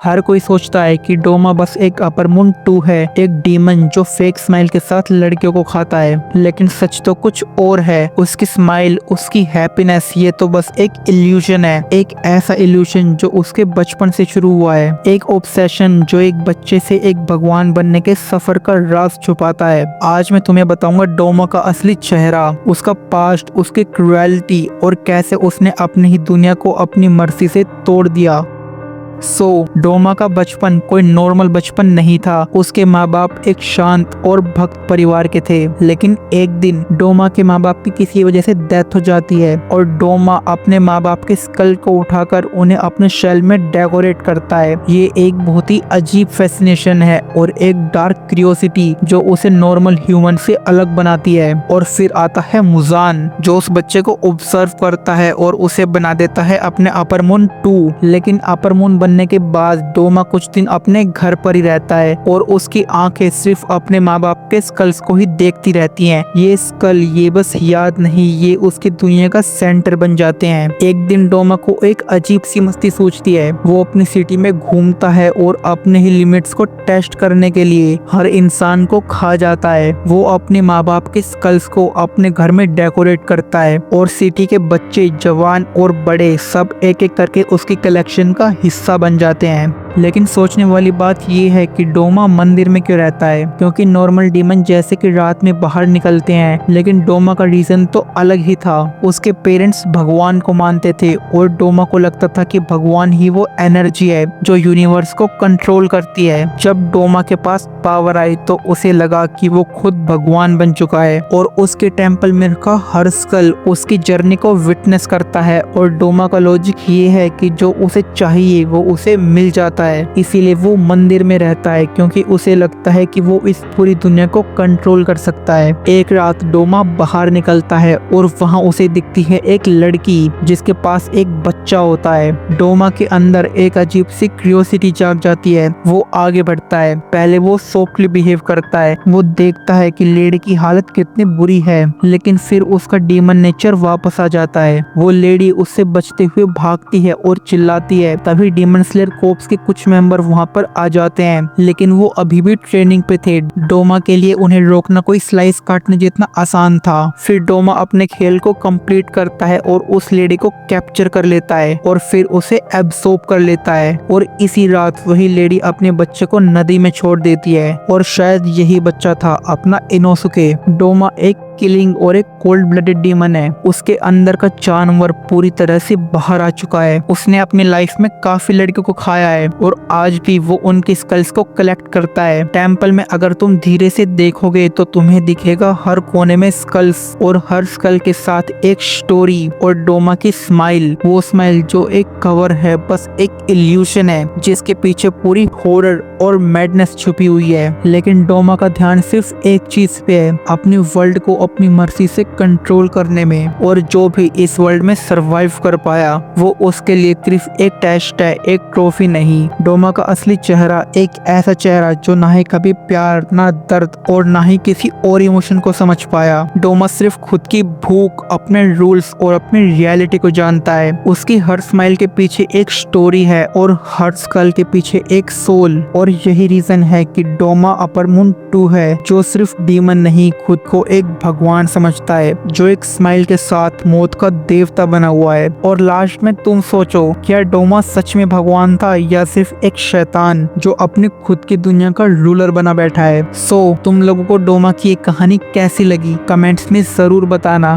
हर कोई सोचता है कि डोमा बस एक अपर मून 2 है, एक डीमन जो फेक स्माइल के साथ लड़कियों को खाता है। लेकिन सच तो कुछ और है। उसकी स्माइल, उसकी हैप्पीनेस, ये तो बस एक इल्यूजन है। एक ऐसा इल्यूजन जो उसके बचपन से शुरू हुआ है। एक ऑब्सेशन जो एक बच्चे से एक भगवान बनने के सफर का राज छुपाता है। आज मैं तुम्हें बताऊंगा डोमा का असली चेहरा, उसका पास्ट, उसकी क्रुएलिटी और कैसे उसने अपनी ही दुनिया को अपनी मर्जी से तोड़ दिया। डोमा का बचपन कोई नॉर्मल बचपन नहीं था। उसके माँ बाप एक शांत और भक्त परिवार के थे। लेकिन एक दिन डोमा के माँ बाप की किसी वजह से डेथ हो जाती है और डोमा अपने माँ बाप के स्कल को उठाकर उन्हें अपने शेल में डेकोरेट करता है। ये एक बहुत ही अजीब फैसिनेशन है और एक डार्क क्यूरियोसिटी जो उसे नॉर्मल ह्यूमन से अलग बनाती है। और फिर आता है मुजान, जो उस बच्चे को ऑब्जर्व करता है और उसे बना देता है अपने अपर मून 2। लेकिन अपर मून बनने के बाद डोमा कुछ दिन अपने घर पर ही रहता है और उसकी आंखें सिर्फ अपने माँ बाप के स्कल्स को ही देखती रहती हैं। ये स्कल, ये बस याद नहीं, ये उसकी दुनिया का सेंटर बन जाते हैं। एक दिन डोमा को एक अजीब सी मस्ती सूझती है। वो अपनी सिटी में घूमता है और अपने ही लिमिट्स को टेस्ट करने के लिए हर इंसान को खा जाता है। वो अपने माँ बाप के स्कल्स को अपने घर में डेकोरेट करता है और सिटी के बच्चे, जवान और बड़े सब एक एक करके उसकी कलेक्शन का हिस्सा बन जाते हैं। लेकिन सोचने वाली बात यह है कि डोमा मंदिर में क्यों रहता है, क्योंकि नॉर्मल डीमन जैसे कि रात में बाहर निकलते हैं, लेकिन डोमा का रीजन तो अलग ही था। उसके पेरेंट्स भगवान को मानते थे और डोमा को लगता था कि भगवान ही वो एनर्जी है जो यूनिवर्स को कंट्रोल करती है। जब डोमा के पास पावर आई तो उसे लगा कि वो खुद भगवान बन चुका है और उसके टेम्पल में रखा हर स्कल उसकी जर्नी को विटनेस करता है। और डोमा का लॉजिक ये है कि जो उसे चाहिए वो उसे मिल जाता है, इसीलिए वो मंदिर में रहता है, क्योंकि उसे लगता है कि वो इस पूरी दुनिया को कंट्रोल कर सकता है। एक रात डोमा बाहर निकलता है और वहाँ उसे दिखती है एक लड़की जिसके पास एक बच्चा होता है। डोमा के अंदर एक अजीब सी क्यूरियोसिटी जाग जाती है। वो आगे बढ़ता है। पहले वो सॉफ्टली बिहेव करता है। वो देखता है कि लेडी की हालत कितनी बुरी है, लेकिन फिर उसका डीमन नेचर वापस आ जाता है। वो लेडी उससे बचते हुए भागती है और चिल्लाती है। तभी डीमन स्लेयर कोर्प्स के कुछ मेंबर वहां पर आ जाते हैं, लेकिन वो अभी भी ट्रेनिंग पे थे। डोमा के लिए उन्हें रोकना कोई स्लाइस काटने जितना आसान था। फिर डोमा अपने खेल को कंप्लीट करता है और उस लेडी को कैप्चर कर लेता है और फिर उसे एब्सॉर्ब कर लेता है। और इसी रात वही लेडी अपने बच्चे को नदी में छोड़ देती है और शायद यही बच्चा था अपना इनोसुके। डोमा एक किलिंग और एक कोल्ड ब्लडेड डीमन है। उसके अंदर का जानवर पूरी तरह से बाहर आ चुका है। उसने अपनी लाइफ में काफी लड़कियों को खाया है और आज भी वो उनकी स्कल्स को कलेक्ट करता है। टेम्पल में अगर तुम धीरे से देखोगे तो तुम्हें दिखेगा हर कोने में स्कल्स और हर स्कल के साथ एक स्टोरी। और डोमा की स्माइल, वो स्माइल जो एक कवर है, बस एक इल्यूशन है जिसके पीछे पूरी हॉरर और मैडनेस छुपी हुई है। लेकिन डोमा का ध्यान सिर्फ एक चीज पे है, अपनी वर्ल्ड को अपनी मर्जी से कंट्रोल करने में। और जो भी इस वर्ल्ड में सरवाइव कर पाया वो उसके लिए सिर्फ एक टेस्ट है, एक ट्रॉफी नहीं। डोमा का असली चेहरा एक ऐसा चेहरा जो ना ही कभी प्यार, ना दर्द और ना ही किसी और इमोशन को समझ पाया। डोमा सिर्फ खुद की भूख, अपने रूल्स और अपनी रियलिटी को जानता है। उसकी हर स्माइल के पीछे एक स्टोरी है और हर स्कल के पीछे एक सोल। और यही रीजन है कि डोमा अपर मून 2 है, जो सिर्फ डीमन नहीं, खुद को एक भगवान समझता है, जो एक स्माइल के साथ मौत का देवता बना हुआ है। और लास्ट में तुम सोचो, क्या डोमा सच में भगवान था या सिर्फ एक शैतान जो अपनी खुद की दुनिया का रूलर बना बैठा है। तुम लोगों को डोमा की ये कहानी कैसी लगी कमेंट्स में जरूर बताना।